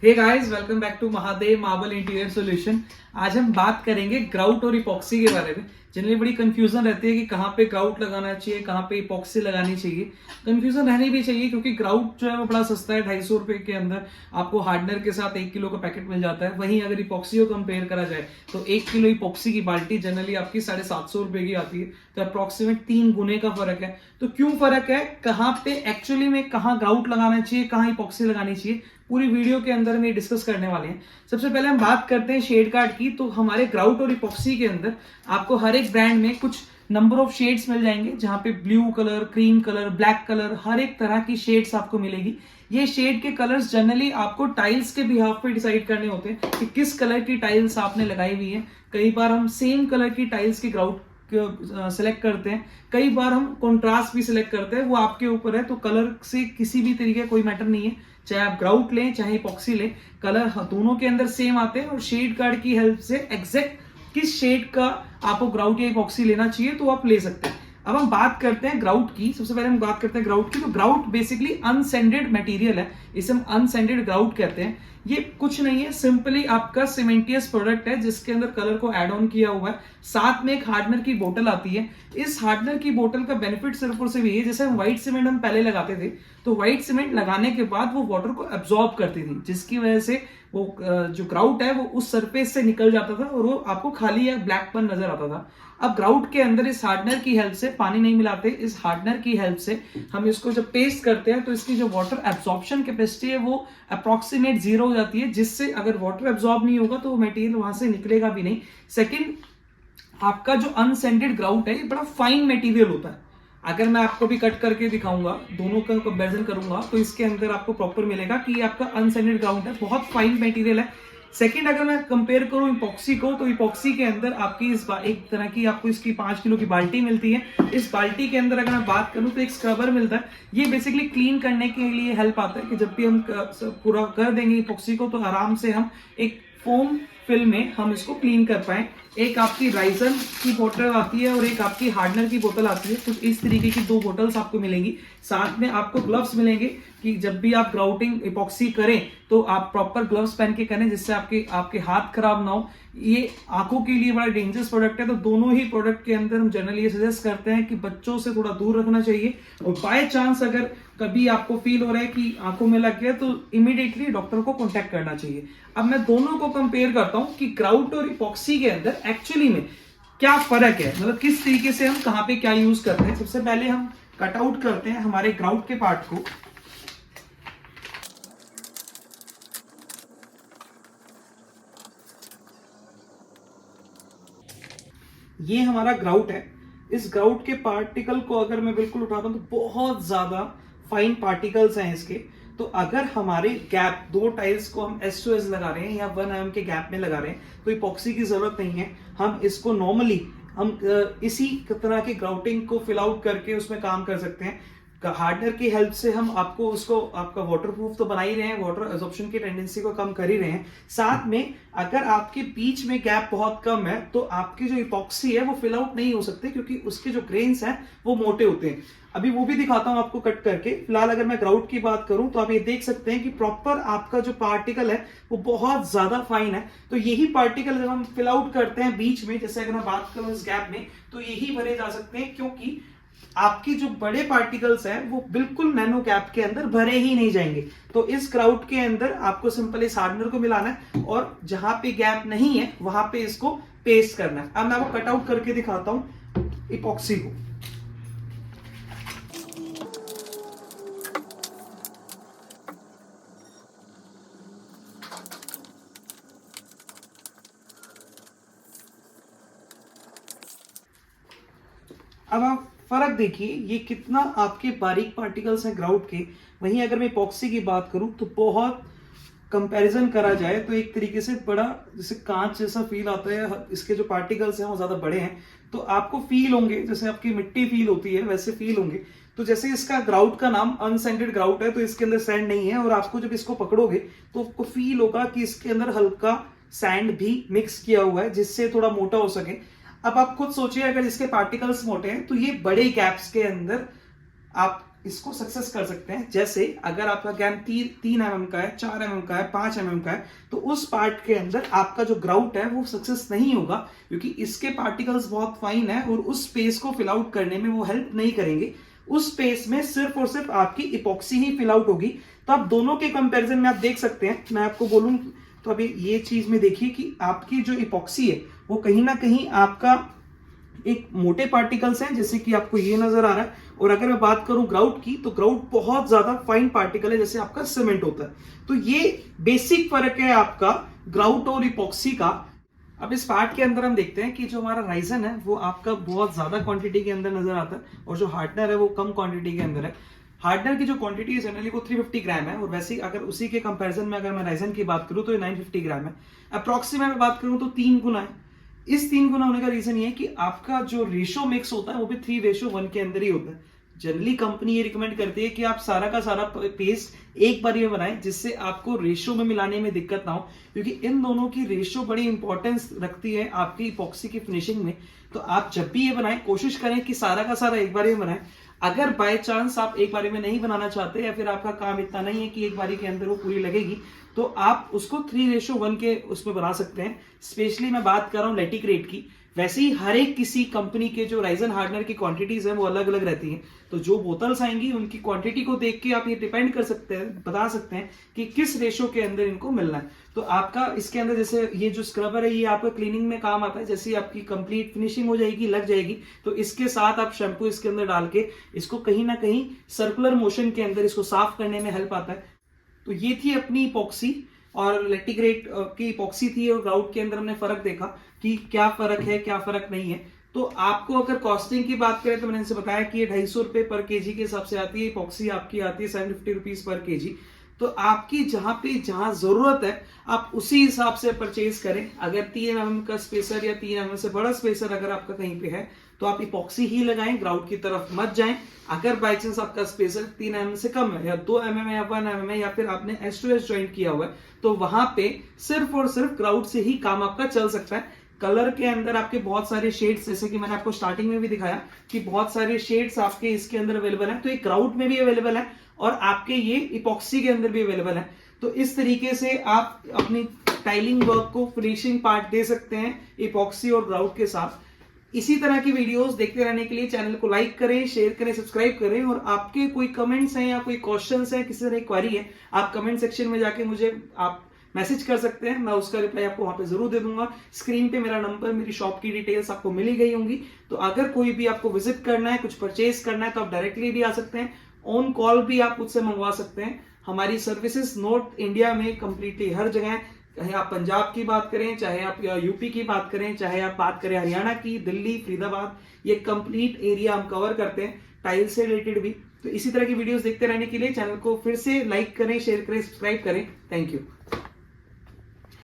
Hey guys, welcome back to Mahadev marble interior solution. आज हम बात करेंगे ग्राउट और इपॉक्सी के बारे में। जनरली बड़ी कंफ्यूजन रहती है कि कहाँ पे ग्राउट लगाना चाहिए, कहाँ पे इपॉक्सी लगानी चाहिए। कंफ्यूजन रहनी भी चाहिए क्योंकि ग्राउट जो है वो बड़ा सस्ता है, 250 रुपए के अंदर आपको हार्डनर के साथ 1 किलो का पैकेट मिल जाता है। वहीं अगर इपॉक्सी को कंपेयर करा जाए तो 1 किलो इपॉक्सी की बाल्टी जनरली आपकी 750 रुपए की आती है। तो अप्रोक्सीमेट 3 गुने का फर्क है। तो क्यों फर्क है, कहाँ पे एक्चुअली में कहाँ ग्राउट लगाना चाहिए, कहाँ इपॉक्सी लगानी चाहिए, पूरी वीडियो के अंदर में डिस्कस करने वाले हैं। सबसे पहले हम बात करते हैं शेड कार्ड की। तो हमारे ग्राउट और इपॉक्सी के अंदर आपको हर एक ब्रांड में कुछ नंबर ऑफ शेड्स मिल जाएंगे, जहां पे blue colour, cream colour, black colour, हर एक तरह की शेड्स आपको मिलेगी। ये शेड के कलर्स जनरली आपको टाइल्स के बिहाफ पे डिसाइड करने होते हैं कि किस कलर की टाइल्स आपने लगाई हुई है। कई बार हम सेम कलर की टाइल्स की ग्राउट सेलेक्ट करते हैं, कई बार हम कंट्रास्ट भी सिलेक्ट करते हैं, वो आपके ऊपर है। तो कलर से किसी भी तरीके कोई मैटर नहीं है, चाहे आप ग्राउट लें चाहे इपॉक्सी लें, कलर दोनों के अंदर सेम आते हैं। और शेड कार्ड की हेल्प से एग्जैक्ट किस शेड का आपको ग्राउट या इपॉक्सी लेना चाहिए तो आप ले सकते हैं। अब हम बात करते हैं ग्राउट की। सबसे पहले हम बात करते हैं ग्राउट की। तो ग्राउट बेसिकली अनसेंडेड मटेरियल है, इसे हम अनसेंडेड ग्राउट कहते हैं। ये कुछ नहीं है, सिंपली आपका सीमेंटियस प्रोडक्ट है जिसके अंदर कलर को ऐड ऑन किया हुआ है। साथ में एक हार्डनर की बोतल आती है। इस हार्डनर की बोतल का बेनिफिट सिर्फ और सिर्फ ये, जैसे हम व्हाइट सीमेंट हम पहले लगाते थे तो व्हाइट सीमेंट लगाने के बाद वो वाटर को एब्जॉर्ब करती थी, जिसकी वजह से वो जो ग्राउट है वो उस सरफेस से निकल जाता था और वो आपको खाली या ब्लैकपन नजर आता था। अब ग्राउट के अंदर इस हार्डनर की हेल्प से, पानी नहीं मिलाते, इस हार्डनर की हेल्प से हम इसको जब पेस्ट करते हैं तो इसकी जो वाटर एब्जॉर्प्शन कैपेसिटी है वो अप्रोक्सीमेट 0 हो जाती है, जिससे अगर वाटर एब्जॉर्ब नहीं होगा तो वो मटेरियल वहां से निकलेगा भी नहीं। सेकेंड, आपका जो अनसेंडेड ग्राउट है ये बड़ा फाइन मटेरियल होता है। अगर मैं आपको भी कट करके दिखाऊंगा, दोनों का कंपैरिजन करूंगा, तो इसके अंदर आपको प्रॉपर मिलेगा कि ये आपका अनसेंडेड ग्राउट है, बहुत फाइन मटेरियल है। सेकंड, अगर मैं कंपेयर करूं इपॉक्सी को, तो इपॉक्सी के अंदर आपकी एक तरह की आपको इसकी 5 किलो की बाल्टी मिलती है। इस बाल्टी के अंदर अगर मैं बात करूं तो एक स्क्रबर मिलता है। ये बेसिकली क्लीन करने के लिए हेल्प आता है कि जब भी हम पूरा कर देंगे इपॉक्सी को तो आराम से हम एक फोम फिल में हम इसको क्लीन कर पाए। एक आपकी राइजन की बोतल आती है और एक आपकी हार्डनर की बोतल आती है। कुछ इस तरीके की 2 बोतल्स आपको मिलेंगी। साथ में आपको ग्लव्स मिलेंगे कि जब भी आप ग्राउटिंग इपॉक्सी करें तो आप प्रॉपर ग्लव्स पहन के करें, जिससे आपके हाथ खराब ना हो। ये आंखों के लिए बड़ा डेंजरस प्रोडक्ट है, तो दोनों ही प्रोडक्ट के अंदर हम जनरली ये सजेस्ट करते हैं कि बच्चों से थोड़ा दूर रखना चाहिए। और बाय चांस अगर कभी आपको फील हो रहा है कि आंखों में लग गया तो इमीडिएटली डॉक्टर को कॉन्टेक्ट करना चाहिए। अब मैं दोनों को कंपेयर करता हूं कि ग्राउट और इपॉक्सी के अंदर एक्चुअली में क्या फर्क है, मतलब किस तरीके से हम कहां पे क्या यूज करते हैं। सबसे पहले हम कट आउट करते हैं हमारे ग्राउट के पार्ट को। ये हमारा ग्राउट है। इस ग्राउट के पार्टिकल को अगर मैं बिल्कुल उठाता हूं तो बहुत ज्यादा फाइन पार्टिकल्स हैं इसके। तो अगर हमारे गैप 2 टाइल्स को हम एस टू एस लगा रहे हैं या 1 mm के गैप में लगा रहे हैं तो इपॉक्सी की जरूरत नहीं है। हम इसको नॉर्मली हम इसी तरह की ग्राउटिंग को फिल आउट करके उसमें काम कर सकते हैं। हार्डनर की हेल्प से हम आपको उसको आपका वाटरप्रूफ तो बना ही रहे हैं, वाटर एब्जॉर्प्शन की टेंडेंसी को कम कर ही रहे हैं। साथ में अगर आपके बीच में गैप बहुत कम है तो आपकी जो इपॉक्सी है वो फिल आउट नहीं हो सकते, क्योंकि उसके जो ग्रेन्स हैं वो मोटे होते हैं। अभी वो भी दिखाता हूं आपको कट करके। फिलहाल अगर मैं ग्राउट की बात करूं तो आप ये देख सकते हैं कि प्रॉपर आपका जो पार्टिकल है वो बहुत ज्यादा फाइन है। तो यही पार्टिकल जब हम फिल आउट करते हैं बीच में, जैसे अगर मैं बात करूं इस गैप में, तो यही भरे जा सकते हैं, क्योंकि आपकी जो बड़े पार्टिकल्स हैं वो बिल्कुल नैनो गैप के अंदर भरे ही नहीं जाएंगे। तो इस ग्राउट के अंदर आपको सिंपल इस हार्डनर को मिलाना है और जहां पे गैप नहीं है वहां पे इसको पेस्ट करना है। अब मैं आपको कट आउट करके दिखाता हूं इपॉक्सी को। अब आप फर्क देखिए, ये कितना आपके बारीक पार्टिकल्स हैं ग्राउट के। वहीं अगर मैं इपॉक्सी की बात करूं तो बहुत कंपैरिजन करा जाए तो एक तरीके से बड़ा जैसे कांच जैसा फील आता है। इसके जो पार्टिकल्स हैं वो ज्यादा बड़े हैं, तो आपको फील होंगे जैसे आपकी मिट्टी फील होती है वैसे फील होंगे। तो जैसे इसका ग्राउट का नाम अनसेंडेड ग्राउट है तो इसके अंदर सैंड नहीं है, और आपको जब इसको पकड़ोगे तो आपको फील होगा कि इसके अंदर हल्का सैंड भी मिक्स किया हुआ है, जिससे थोड़ा मोटा हो सके। अब आप खुद सोचिए, अगर इसके पार्टिकल्स मोटे हैं तो ये बड़े गैप्स के अंदर आप इसको सक्सेस कर सकते हैं। जैसे अगर आपका गैम 3 mm का है, 4 mm का है, 5 mm का है, तो उस पार्ट के अंदर आपका जो ग्राउट है वो सक्सेस नहीं होगा, क्योंकि इसके पार्टिकल्स बहुत फाइन है और उस स्पेस को फिल आउट करने में वो हेल्प नहीं करेंगे। उस स्पेस में सिर्फ और सिर्फ आपकी इपॉक्सी ही फिल आउट होगी। तो आप दोनों के कंपैरिजन में आप देख सकते हैं, मैं आपको बोलूं तो अभी ये चीज में देखिए कि आपकी जो इपॉक्सी है वो कहीं ना कहीं आपका एक मोटे पार्टिकल्स हैं, जैसे कि आपको ये नजर आ रहा है। और अगर मैं बात करूं ग्राउट की, तो ग्राउट बहुत ज्यादा फाइन पार्टिकल है, जैसे आपका सीमेंट होता है। तो ये बेसिक फर्क है आपका ग्राउट और इपॉक्सी का। अब इस पार्ट के अंदर हम देखते हैं कि जो हमारा राइजन है वो आपका बहुत ज्यादा क्वांटिटी के अंदर नजर आता है, और जो हार्डनर है वो कम क्वांटिटी के अंदर है। हार्डनर की जो क्वांटिटी है जनरली वो 350 ग्राम है, और वैसे अगर उसी के कंपैरिजन में अगर मैं राइजन की बात करूं तो ये 950 ग्राम है। अप्रॉक्सीमेट में बात करूं तो 3 गुना है। इस 3 गुना होने का रीजन ये है कि आपका जो रेशो मिक्स होता है वो भी 3:1 के अंदर ही होता है। जनरली कंपनी ये रिकमेंड करती है कि आप सारा का सारा पेस्ट एक बार में बनाएं, जिससे आपको रेशो में मिलाने में दिक्कत ना हो, क्योंकि इन दोनों की रेशो बड़ी इंपॉर्टेंस रखती है आपकी इपॉक्सी की फिनिशिंग में। तो आप जब भी ये बनाएं कोशिश करें कि सारा का सारा एक बार में बनाएं। अगर बाय चांस आप एक बारी में नहीं बनाना चाहते, या फिर आपका काम इतना नहीं है कि एक बारी के अंदर वो पूरी लगेगी, तो आप उसको 3:1 के उसमें बना सकते हैं। स्पेशली मैं बात कर रहा हूँ लेटिग्रेट की। वैसे ही हर एक किसी कंपनी के जो राइजन हार्डनर की क्वांटिटीज हैं वो अलग अलग रहती हैं, तो जो बोतल्स आएंगी उनकी क्वांटिटी को देख के आप ये डिपेंड कर सकते हैं, बता सकते हैं कि किस रेशो के अंदर इनको मिलना है। तो आपका इसके अंदर जैसे ये जो स्क्रबर है ये आपका क्लीनिंग में काम आता है। जैसे ही आपकी कंप्लीट फिनिशिंग हो जाएगी, लग जाएगी, तो इसके साथ आप शैम्पू इसके अंदर डाल के इसको कहीं ना कहीं सर्कुलर मोशन के अंदर इसको साफ करने में हेल्प आता है। तो ये थी अपनी इपॉक्सी, और लेटिग्रेट की इपॉक्सी थी, और ग्राउट के अंदर हमने फर्क देखा कि क्या फर्क है क्या फर्क नहीं है। तो आपको अगर कॉस्टिंग की बात करें तो मैंने इनसे बताया कि ये 250 रुपए पर केजी के हिसाब से आती है। इपॉक्सी आपकी आती है 750 रुपीज पर केजी। तो आपकी जहां जरूरत है आप उसी हिसाब से परचेज करें। अगर 3 mm का स्पेसर या 3 mm से बड़ा स्पेसर अगर आपका कहीं पे है तो आप इपॉक्सी ही लगाएं, ग्राउट की तरफ मत जाएं। अगर बाई चांस आपका स्पेसर 3 mm से कम है, या 2 mm है, या 1 mm है, या फिर आपने S2S ज्वाइंट किया हुआ है, तो वहां पे सिर्फ और सिर्फ ग्राउट से ही काम आपका चल सकता है। कलर के अंदर आपके बहुत सारे शेड्स, जैसे कि मैंने आपको स्टार्टिंग में भी दिखाया कि बहुत सारे शेड्स आपके इसके अंदर अवेलेबल है, तो ये ग्राउट में भी अवेलेबल है और आपके ये इपॉक्सी के अंदर भी अवेलेबल है। तो इस तरीके से आप अपनी टाइलिंग वर्क को फिनिशिंग पार्ट दे सकते हैं इपॉक्सी और ग्राउट के साथ। इसी तरह की वीडियोस देखते रहने के लिए चैनल को लाइक करें, शेयर करें, सब्सक्राइब करें। और आपके कोई कमेंट्स हैं या कोई क्वेश्चंस हैं, किसी तरह की क्वेरी है, आप कमेंट सेक्शन में जाके मुझे आप मैसेज कर सकते हैं, मैं उसका रिप्लाई आपको वहां पे जरूर दे दूंगा। स्क्रीन पे मेरा नंबर, मेरी शॉप की डिटेल्स आपको मिली गई होंगी। तो अगर कोई भी आपको विजिट करना है, कुछ परचेज करना है, तो आप डायरेक्टली भी आ सकते हैं, ऑन कॉल भी आप मुझसे मंगवा सकते हैं। हमारी सर्विसेज नॉर्थ इंडिया में कंप्लीटली हर जगह, चाहे आप पंजाब की बात करें, चाहे आप यूपी की बात करें, चाहे आप बात करें हरियाणा की, दिल्ली, फरीदाबाद, ये कंप्लीट एरिया हम कवर करते हैं, टाइल से रिलेटेड भी। तो इसी तरह की वीडियोस देखते रहने के लिए चैनल को फिर से लाइक करें, शेयर करें, सब्सक्राइब करें। Thank you.